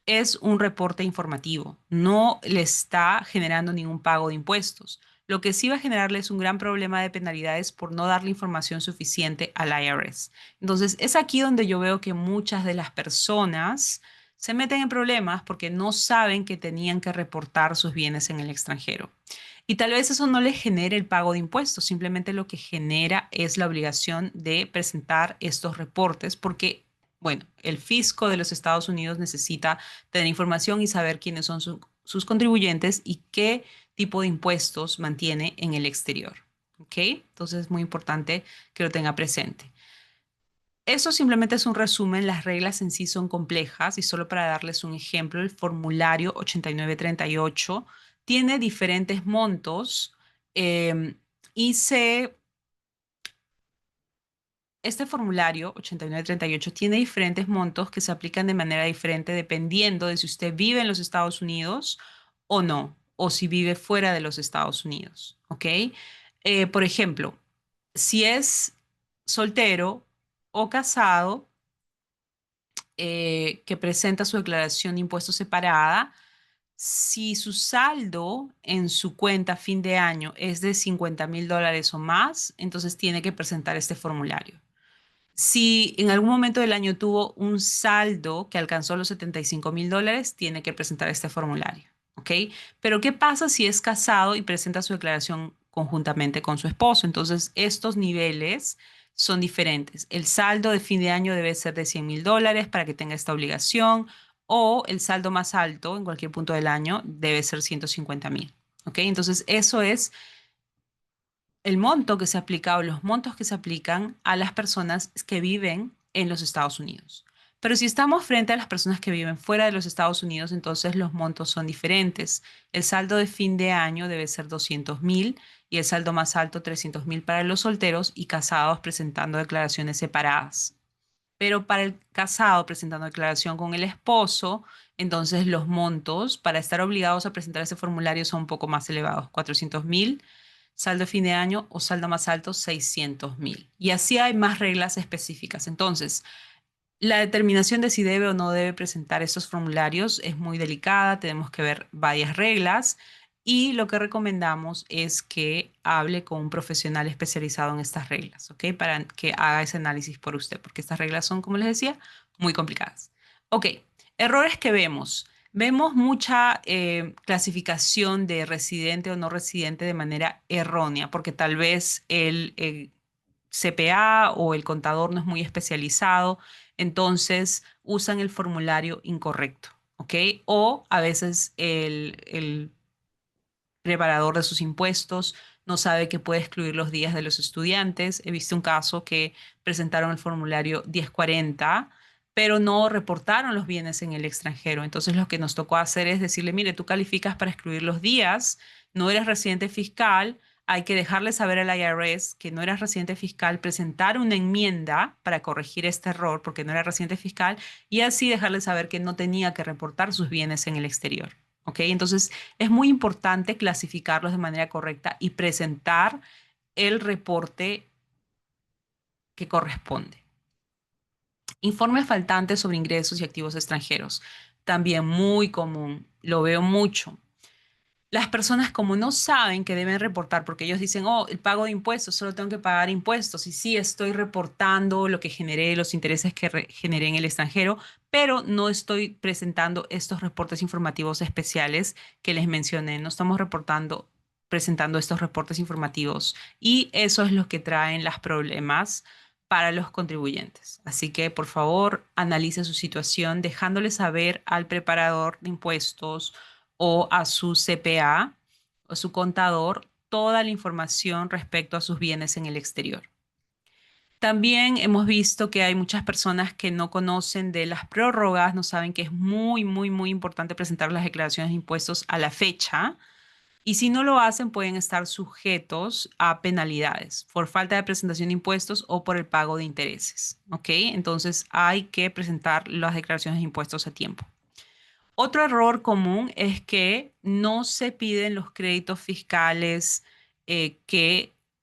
es un reporte informativo, no le está generando ningún pago de impuestos. Lo que sí va a generarle es un gran problema de penalidades por no darle información suficiente al IRS. Entonces, es aquí donde yo veo que muchas de las personas se meten en problemas porque no saben que tenían que reportar sus bienes en el extranjero. Y tal vez eso no le genere el pago de impuestos, simplemente lo que genera es la obligación de presentar estos reportes porque, bueno, el fisco de los Estados Unidos necesita tener información y saber quiénes son sus contribuyentes y qué tipo de impuestos mantiene en el exterior. ¿Ok? Entonces es muy importante que lo tenga presente. Eso simplemente es un resumen, las reglas en sí son complejas y solo para darles un ejemplo, el formulario 8938 tiene diferentes montos eh, y este formulario 8938 tiene diferentes montos que se aplican de manera diferente dependiendo de si usted vive en los Estados Unidos o no, o si vive fuera de los Estados Unidos, ¿ok? Por ejemplo, si es soltero o casado, que presenta su declaración de impuestos separada, si su saldo en su cuenta a fin de año es de $50,000 o más, entonces tiene que presentar este formulario. Si en algún momento del año tuvo un saldo que alcanzó los $75,000, tiene que presentar este formulario, ¿ok? Pero ¿qué pasa si es casado y presenta su declaración conjuntamente con su esposo? Entonces, estos niveles son diferentes. El saldo de fin de año debe ser de $100,000 para que tenga esta obligación, o el saldo más alto en cualquier punto del año debe ser $150,000, ¿ok? Entonces, eso es el monto que se aplica o los montos que se aplican a las personas que viven en los Estados Unidos. Pero si estamos frente a las personas que viven fuera de los Estados Unidos, entonces los montos son diferentes. El saldo de fin de año debe ser 200,000 y el saldo más alto 300,000 para los solteros y casados presentando declaraciones separadas. Pero para el casado presentando declaración con el esposo, entonces los montos para estar obligados a presentar ese formulario son un poco más elevados, 400,000, saldo de fin de año o saldo más alto, 600,000. Y así hay más reglas específicas. Entonces, la determinación de si debe o no debe presentar esos formularios es muy delicada, tenemos que ver varias reglas y lo que recomendamos es que hable con un profesional especializado en estas reglas, ¿ok? Para que haga ese análisis por usted, porque estas reglas son, como les decía, muy complicadas. Ok, errores que vemos. Vemos mucha clasificación de residente o no residente de manera errónea, porque tal vez el CPA o el contador no es muy especializado, entonces usan el formulario incorrecto, ¿ok? O a veces el preparador de sus impuestos no sabe que puede excluir los días de los estudiantes. He visto un caso que presentaron el formulario 1040, pero no reportaron los bienes en el extranjero. Entonces lo que nos tocó hacer es decirle, mire, tú calificas para excluir los días, no eres residente fiscal, hay que dejarle saber al IRS que no eras residente fiscal, presentar una enmienda para corregir este error porque no era residente fiscal y así dejarle saber que no tenía que reportar sus bienes en el exterior. ¿Ok? Entonces, es muy importante clasificarlos de manera correcta y presentar el reporte que corresponde. Informes faltantes sobre ingresos y activos extranjeros. También muy común, lo veo mucho. Las personas como no saben que deben reportar, porque ellos dicen, oh, el pago de impuestos, solo tengo que pagar impuestos. Y sí, estoy reportando lo que generé, los intereses que generé en el extranjero, pero no estoy presentando estos reportes informativos especiales que les mencioné. No estamos presentando estos reportes informativos. Y eso es lo que traen los problemas para los contribuyentes. Así que, por favor, analice su situación dejándole saber al preparador de impuestos o a su CPA o su contador toda la información respecto a sus bienes en el exterior. También hemos visto que hay muchas personas que no conocen de las prórrogas, no saben que es muy, muy, muy importante presentar las declaraciones de impuestos a la fecha. Y si no lo hacen, pueden estar sujetos a penalidades por falta de presentación de impuestos o por el pago de intereses. ¿Ok? Entonces hay que presentar las declaraciones de impuestos a tiempo. Otro error común es que no se piden los créditos fiscales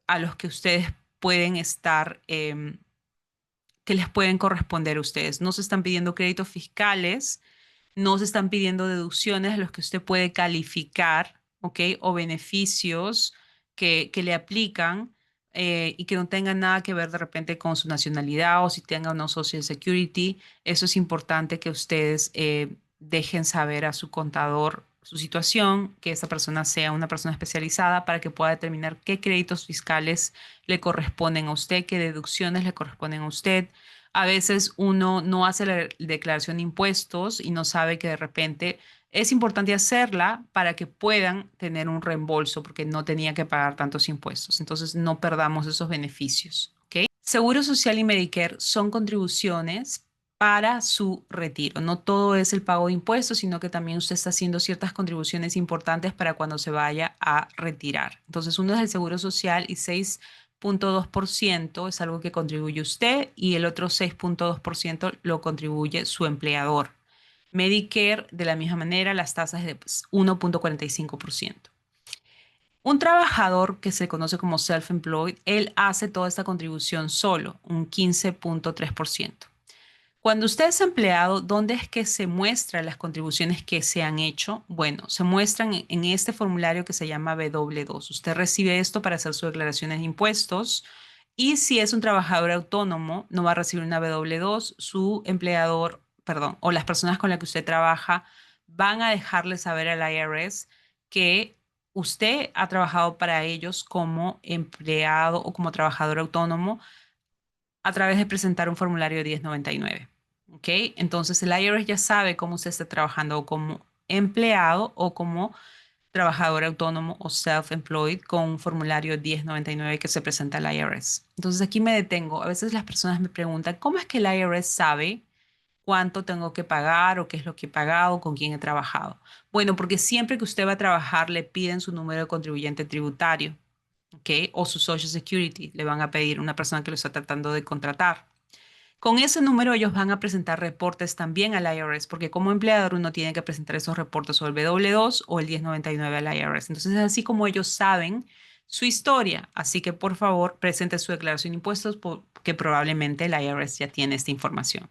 a los que ustedes pueden estar, que les pueden corresponder a ustedes. No se están pidiendo créditos fiscales, no se están pidiendo deducciones a los que usted puede calificar, ¿ok? O beneficios que le aplican y que no tengan nada que ver de repente con su nacionalidad o si tenga una Social Security. Eso es importante que ustedes dejen saber a su contador su situación, que esa persona sea una persona especializada para que pueda determinar qué créditos fiscales le corresponden a usted, qué deducciones le corresponden a usted. A veces uno no hace la declaración de impuestos y no sabe que de repente es importante hacerla para que puedan tener un reembolso porque no tenía que pagar tantos impuestos. Entonces no perdamos esos beneficios. ¿Ok? Seguro Social y Medicare son contribuciones para su retiro. No todo es el pago de impuestos, sino que también usted está haciendo ciertas contribuciones importantes para cuando se vaya a retirar. Entonces, uno es el Seguro Social y 6,2% es algo que contribuye usted y el otro 6,2% lo contribuye su empleador. Medicare, de la misma manera, las tasas de 1,45%. Un trabajador que se conoce como self-employed, él hace toda esta contribución solo, un 15,3%. Cuando usted es empleado, ¿dónde es que se muestran las contribuciones que se han hecho? Bueno, se muestran en este formulario que se llama W2. Usted recibe esto para hacer sus declaraciones de impuestos y si es un trabajador autónomo, no va a recibir una W2. Su empleador, perdón, o las personas con las que usted trabaja van a dejarle saber al IRS que usted ha trabajado para ellos como empleado o como trabajador autónomo a través de presentar un formulario 1099. ¿Ok? Entonces el IRS ya sabe cómo usted está trabajando como empleado o como trabajador autónomo o self-employed con un formulario 1099 que se presenta al IRS. Entonces aquí me detengo. A veces las personas me preguntan, ¿cómo es que el IRS sabe cuánto tengo que pagar o qué es lo que he pagado, con quién he trabajado? Bueno, porque siempre que usted va a trabajar le piden su número de contribuyente tributario. ¿Ok? O su Social Security, le van a pedir una persona que lo está tratando de contratar. Con ese número ellos van a presentar reportes también al IRS, porque como empleador uno tiene que presentar esos reportes o el W2 o el 1099 al IRS. Entonces es así como ellos saben su historia. Así que por favor presente su declaración de impuestos porque probablemente el IRS ya tiene esta información.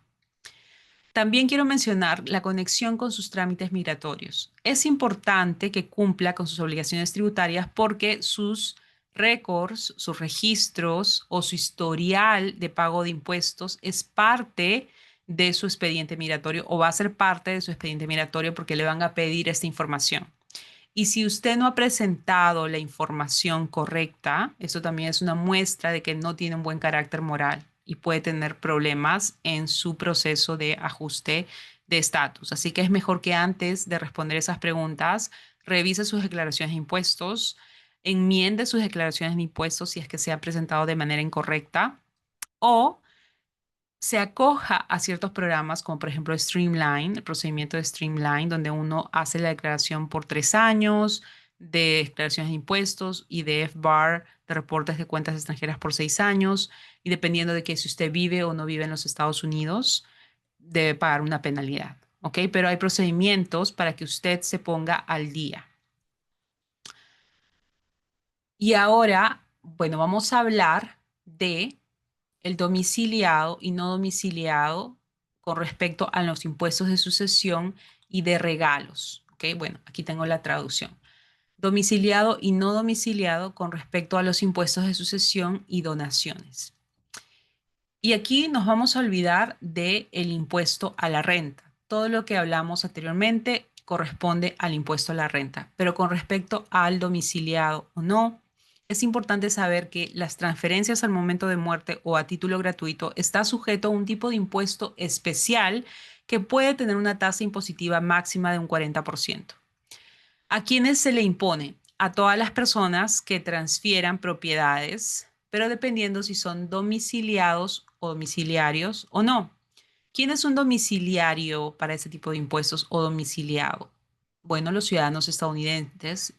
También quiero mencionar la conexión con sus trámites migratorios. Es importante que cumpla con sus obligaciones tributarias porque sus récords, sus registros o su historial de pago de impuestos es parte de su expediente migratorio o va a ser parte de su expediente migratorio porque le van a pedir esta información. Y si usted no ha presentado la información correcta, eso también es una muestra de que no tiene un buen carácter moral y puede tener problemas en su proceso de ajuste de estatus. Así que es mejor que antes de responder esas preguntas, revise sus declaraciones de impuestos, enmiende sus declaraciones de impuestos si es que se ha presentado de manera incorrecta o se acoja a ciertos programas como por ejemplo Streamline, el procedimiento de Streamline, donde uno hace la declaración por 3 años de declaraciones de impuestos y de FBAR, de reportes de cuentas extranjeras por 6 años, y dependiendo de que si usted vive o no vive en los Estados Unidos, debe pagar una penalidad, ¿ok? Pero hay procedimientos para que usted se ponga al día. Y ahora, bueno, vamos a hablar de el domiciliado y no domiciliado con respecto a los impuestos de sucesión y de regalos. ¿Ok? Bueno, aquí tengo la traducción. Domiciliado y no domiciliado con respecto a los impuestos de sucesión y donaciones. Y aquí nos vamos a olvidar del impuesto a la renta. Todo lo que hablamos anteriormente corresponde al impuesto a la renta, pero con respecto al domiciliado o no, es importante saber que las transferencias al momento de muerte o a título gratuito está sujeto a un tipo de impuesto especial que puede tener una tasa impositiva máxima de un 40%. ¿A quiénes se le impone? A todas las personas que transfieran propiedades, pero dependiendo si son domiciliados o domiciliarios o no. ¿Quién es un domiciliario para ese tipo de impuestos o domiciliado? Bueno, los ciudadanos estadounidenses.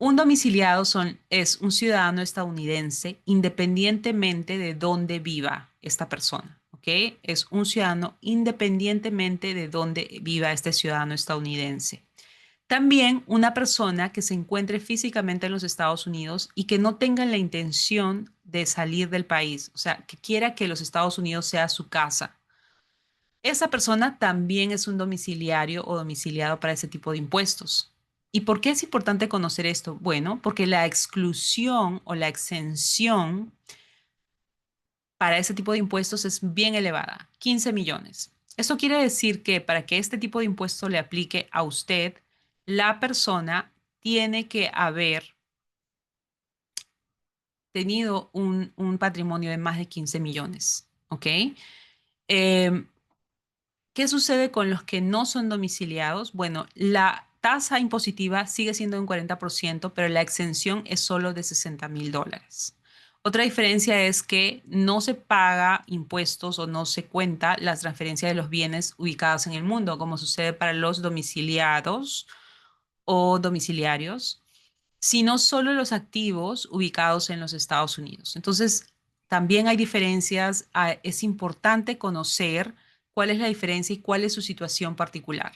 Un domiciliado es un ciudadano estadounidense independientemente de dónde viva esta persona, ¿ok? Es un ciudadano independientemente de dónde viva este ciudadano estadounidense. También una persona que se encuentre físicamente en los Estados Unidos y que no tenga la intención de salir del país, o sea, que quiera que los Estados Unidos sea su casa. Esa persona también es un domiciliario o domiciliado para ese tipo de impuestos. ¿Y por qué es importante conocer esto? Bueno, porque la exclusión o la exención para ese tipo de impuestos es bien elevada, 15 millones. Esto quiere decir que para que este tipo de impuesto le aplique a usted, la persona tiene que haber tenido un patrimonio de más de 15 millones, ¿ok? Em, ¿Qué sucede con los que no son domiciliados? Bueno, la tasa impositiva sigue siendo un 40%, pero la exención es solo de $60,000. Otra diferencia es que no se paga impuestos o no se cuenta las transferencias de los bienes ubicados en el mundo, como sucede para los domiciliados o domiciliarios, sino solo los activos ubicados en los Estados Unidos. Entonces, también hay diferencias. Es importante conocer cuál es la diferencia y cuál es su situación particular.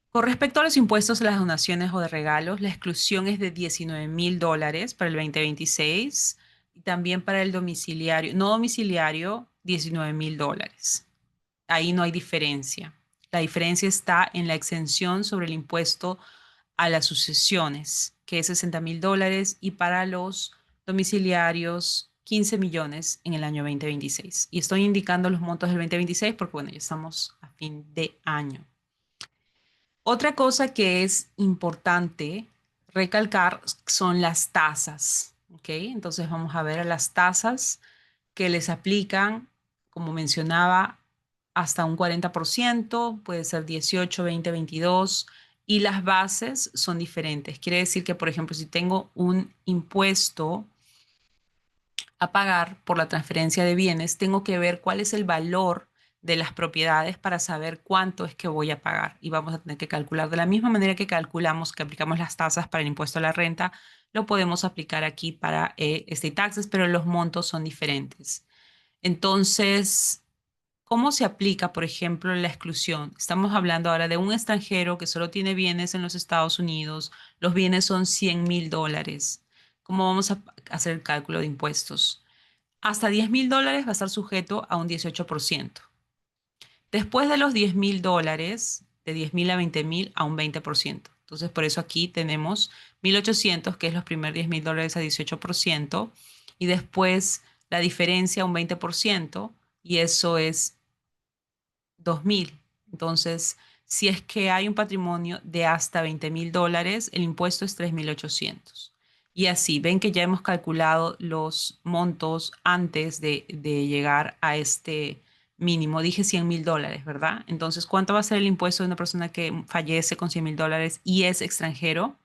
Con respecto a los impuestos a las donaciones o de regalos, la exclusión es de $19,000 para el 2026 y también para el domiciliario, no domiciliario, $19,000. Ahí no hay diferencia. La diferencia está en la exención sobre el impuesto a las sucesiones, que es $60,000, y para los domiciliarios, 15 millones en el año 2026. Y estoy indicando los montos del 2026 porque, bueno, ya estamos a fin de año. Otra cosa que es importante recalcar son las tasas, ¿ok? Entonces vamos a ver las tasas que les aplican, como mencionaba, hasta un 40%, puede ser 18, 20, 22, y las bases son diferentes. Quiere decir que, por ejemplo, si tengo un impuesto a pagar por la transferencia de bienes, tengo que ver cuál es el valor de las propiedades para saber cuánto es que voy a pagar. Y vamos a tener que calcular de la misma manera que calculamos, que aplicamos las tasas para el impuesto a la renta, lo podemos aplicar aquí para estate taxes, pero los montos son diferentes. Entonces, ¿cómo se aplica, por ejemplo, la exclusión? Estamos hablando ahora de un extranjero que solo tiene bienes en los Estados Unidos. Los bienes son $100,000. ¿Cómo vamos a hacer el cálculo de impuestos? Hasta $10,000 va a estar sujeto a un 18%. Después de los $10,000, de 10,000 a 20,000, a un 20%. Entonces, por eso aquí tenemos 1,800, que es los primeros $10,000 a 18%, y después la diferencia, un 20%, y eso es 2.000. Entonces, si es que hay un patrimonio de hasta $20.000, el impuesto es 3.800. Y así, ven que ya hemos calculado los montos antes de llegar a este mínimo. Dije $100.000, ¿verdad? Entonces, ¿cuánto va a ser el impuesto de una persona que fallece con $100.000 y es extranjero?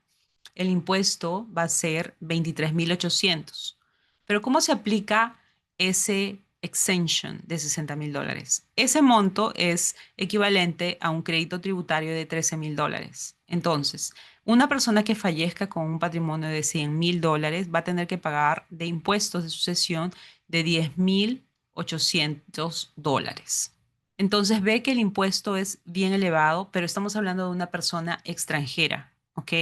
El impuesto va a ser 23.800. Pero ¿cómo se aplica ese exention de $60.000? Ese monto es equivalente a un crédito tributario de $13.000. Entonces, una persona que fallezca con un patrimonio de $100.000 va a tener que pagar de impuestos de sucesión de $10.800. Entonces ve que el impuesto es bien elevado, pero estamos hablando de una persona extranjera, ¿ok?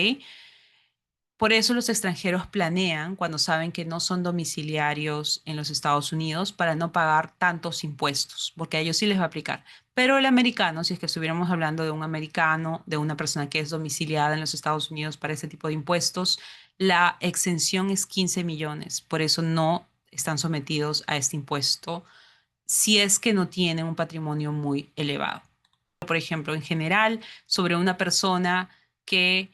Por eso los extranjeros planean cuando saben que no son domiciliarios en los Estados Unidos para no pagar tantos impuestos, porque a ellos sí les va a aplicar. Pero el americano, si es que estuviéramos hablando de un americano, de una persona que es domiciliada en los Estados Unidos para ese tipo de impuestos, la exención es 15 millones. Por eso no están sometidos a este impuesto si es que no tienen un patrimonio muy elevado. Por ejemplo, en general, sobre una persona que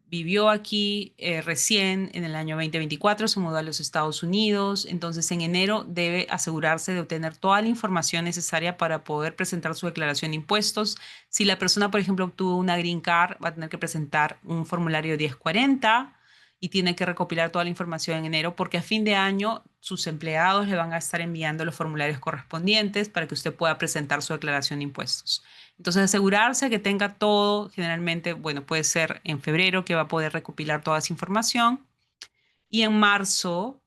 vivió aquí recién en el año 2024, se mudó a los Estados Unidos, entonces en enero debe asegurarse de obtener toda la información necesaria para poder presentar su declaración de impuestos. Si la persona, por ejemplo, obtuvo una Green Card, va a tener que presentar un formulario 1040 y tiene que recopilar toda la información en enero porque a fin de año sus empleados le van a estar enviando los formularios correspondientes para que usted pueda presentar su declaración de impuestos. Entonces, asegurarse que tenga todo, generalmente, bueno, puede ser en febrero que va a poder recopilar toda esa información. Y en marzo,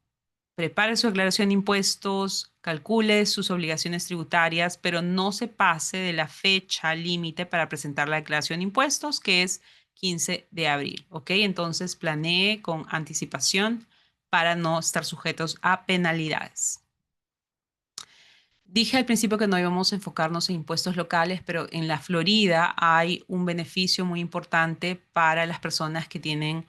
prepare su declaración de impuestos, calcule sus obligaciones tributarias, pero no se pase de la fecha límite para presentar la declaración de impuestos, que es 15 de abril, ¿ok? Entonces, planee con anticipación para no estar sujetos a penalidades. Dije al principio que no íbamos a enfocarnos en impuestos locales, pero en la Florida hay un beneficio muy importante para las personas que tienen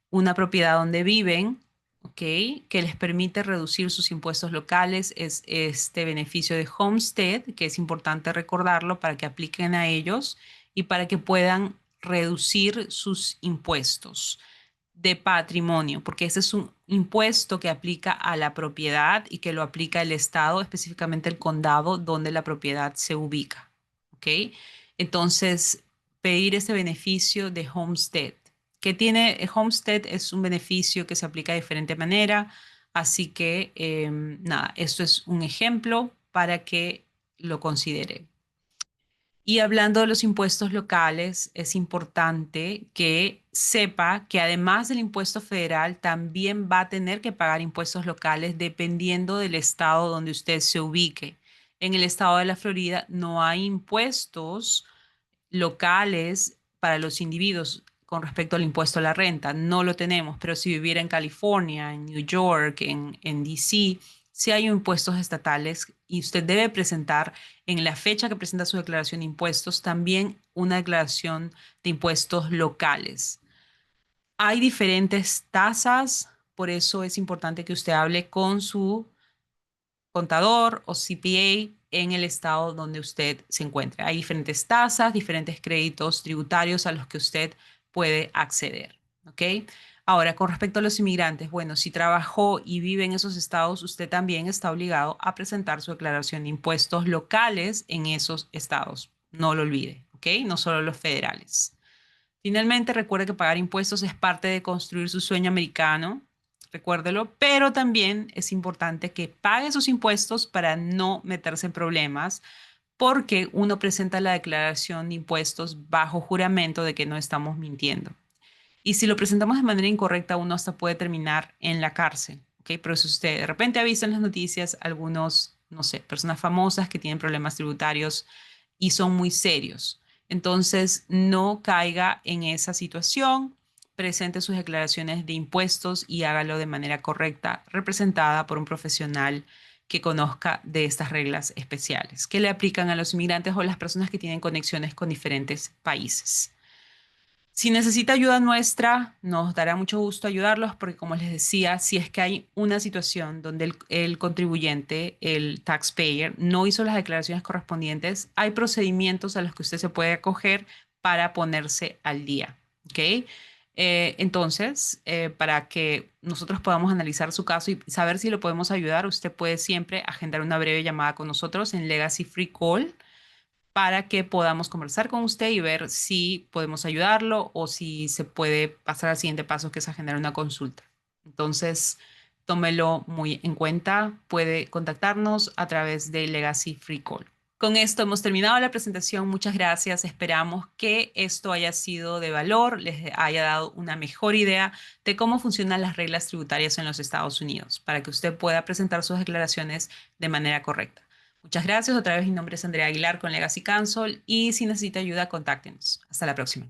una propiedad donde viven, ¿ok? Que les permite reducir sus impuestos locales. Es este beneficio de Homestead, que es importante recordarlo para que apliquen a ellos y para que puedan reducir sus impuestos de patrimonio, porque ese es un impuesto que aplica a la propiedad y que lo aplica el estado, específicamente el condado donde la propiedad se ubica. ¿Ok? Entonces, pedir ese beneficio de homestead. Que tiene homestead es un beneficio que se aplica de diferente manera, así que nada, esto es un ejemplo para que lo considere. Y hablando de los impuestos locales, es importante que sepa que además del impuesto federal, también va a tener que pagar impuestos locales dependiendo del estado donde usted se ubique. En el estado de la Florida no hay impuestos locales para los individuos con respecto al impuesto a la renta. No lo tenemos, pero si viviera en California, en New York, en DC, sí hay impuestos estatales y usted debe presentar en la fecha que presenta su declaración de impuestos también una declaración de impuestos locales. Hay diferentes tasas, por eso es importante que usted hable con su contador o CPA en el estado donde usted se encuentre. Hay diferentes tasas, diferentes créditos tributarios a los que usted puede acceder. ¿Ok? Ahora, con respecto a los inmigrantes, bueno, si trabajó y vive en esos estados, usted también está obligado a presentar su declaración de impuestos locales en esos estados. No lo olvide, ¿ok? No solo los federales. Finalmente, recuerde que pagar impuestos es parte de construir su sueño americano, recuérdelo, pero también es importante que pague sus impuestos para no meterse en problemas, porque uno presenta la declaración de impuestos bajo juramento de que no estamos mintiendo. Y si lo presentamos de manera incorrecta, uno hasta puede terminar en la cárcel, ¿ok? Pero si usted de repente ha visto en las noticias algunos, no sé, personas famosas que tienen problemas tributarios y son muy serios. Entonces, no caiga en esa situación, presente sus declaraciones de impuestos y hágalo de manera correcta, representada por un profesional que conozca de estas reglas especiales que le aplican a los inmigrantes o las personas que tienen conexiones con diferentes países. Si necesita ayuda nuestra, nos dará mucho gusto ayudarlos porque, como les decía, si es que hay una situación donde el contribuyente, el taxpayer, no hizo las declaraciones correspondientes, hay procedimientos a los que usted se puede acoger para ponerse al día. ¿Ok? Entonces, para que nosotros podamos analizar su caso y saber si lo podemos ayudar, usted puede siempre agendar una breve llamada con nosotros en Legacy Free Call para que podamos conversar con usted y ver si podemos ayudarlo o si se puede pasar al siguiente paso, que es agendar una consulta. Entonces, tómelo muy en cuenta. Puede contactarnos a través de Legacy Free Call. Con esto hemos terminado la presentación. Muchas gracias. Esperamos que esto haya sido de valor, les haya dado una mejor idea de cómo funcionan las reglas tributarias en los Estados Unidos, para que usted pueda presentar sus declaraciones de manera correcta. Muchas gracias. Otra vez mi nombre es Andrea Aguilar con Legacy Counsel y si necesita ayuda, contáctenos. Hasta la próxima.